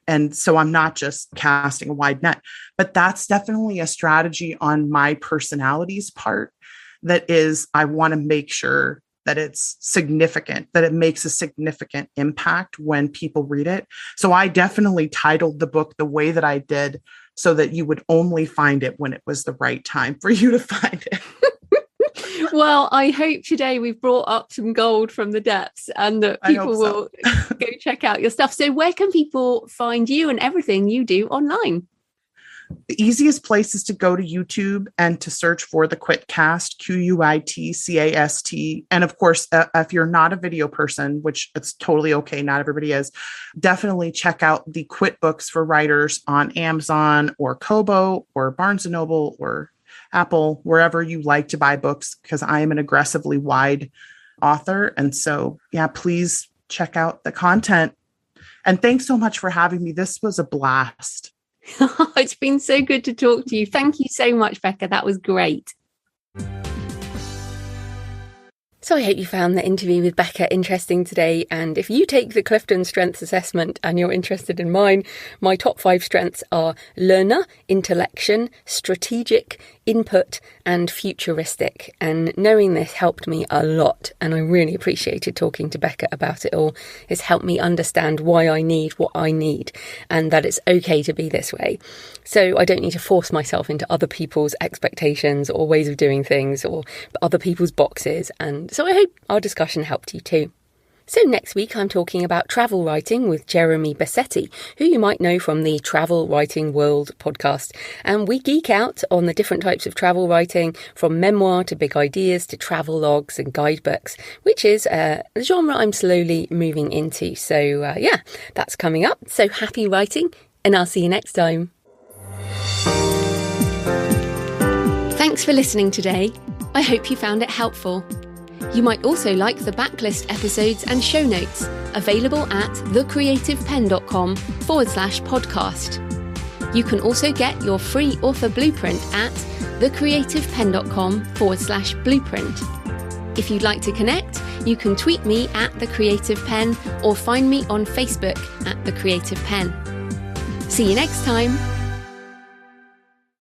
And so I'm not just casting a wide net, but that's definitely a strategy on my personality's part. That is, I want to make sure that it's significant, that it makes a significant impact when people read it. So I definitely titled the book the way that I did, so that you would only find it when it was the right time for you to find it. Well, I hope today we've brought up some gold from the depths, and that people will go check out your stuff. So where can people find you and everything you do online? The easiest place is to go to YouTube and to search for the Quitcast, Quitcast. And of course, if you're not a video person, which it's totally okay, not everybody is, definitely check out the Quit books for writers on Amazon or Kobo or Barnes & Noble or Apple, wherever you like to buy books, because I am an aggressively wide author. And so, yeah, please check out the content. And thanks so much for having me. This was a blast. It's been so good to talk to you. Thank you so much, Becca. That was great. So I hope you found the interview with Becca interesting today. And if you take the Clifton Strengths assessment and you're interested in mine, my top 5 strengths are learner, intellection, strategic, input, and futuristic. And knowing this helped me a lot. And I really appreciated talking to Becca about it all. It's helped me understand why I need what I need, and that it's okay to be this way. So I don't need to force myself into other people's expectations or ways of doing things or other people's boxes. And so I hope our discussion helped you too. So next week, I'm talking about travel writing with Jeremy Bassetti, who you might know from the Travel Writing World podcast. And we geek out on the different types of travel writing, from memoir to big ideas to travel logs and guidebooks, which is a genre I'm slowly moving into. So yeah, that's coming up. So happy writing, and I'll see you next time. Thanks for listening today. I hope you found it helpful. You might also like the backlist episodes and show notes, available at thecreativepenn.com/podcast. You can also get your free author blueprint at thecreativepenn.com/blueprint. If you'd like to connect, you can tweet me at The Creative Penn or find me on Facebook at The Creative Penn. See you next time.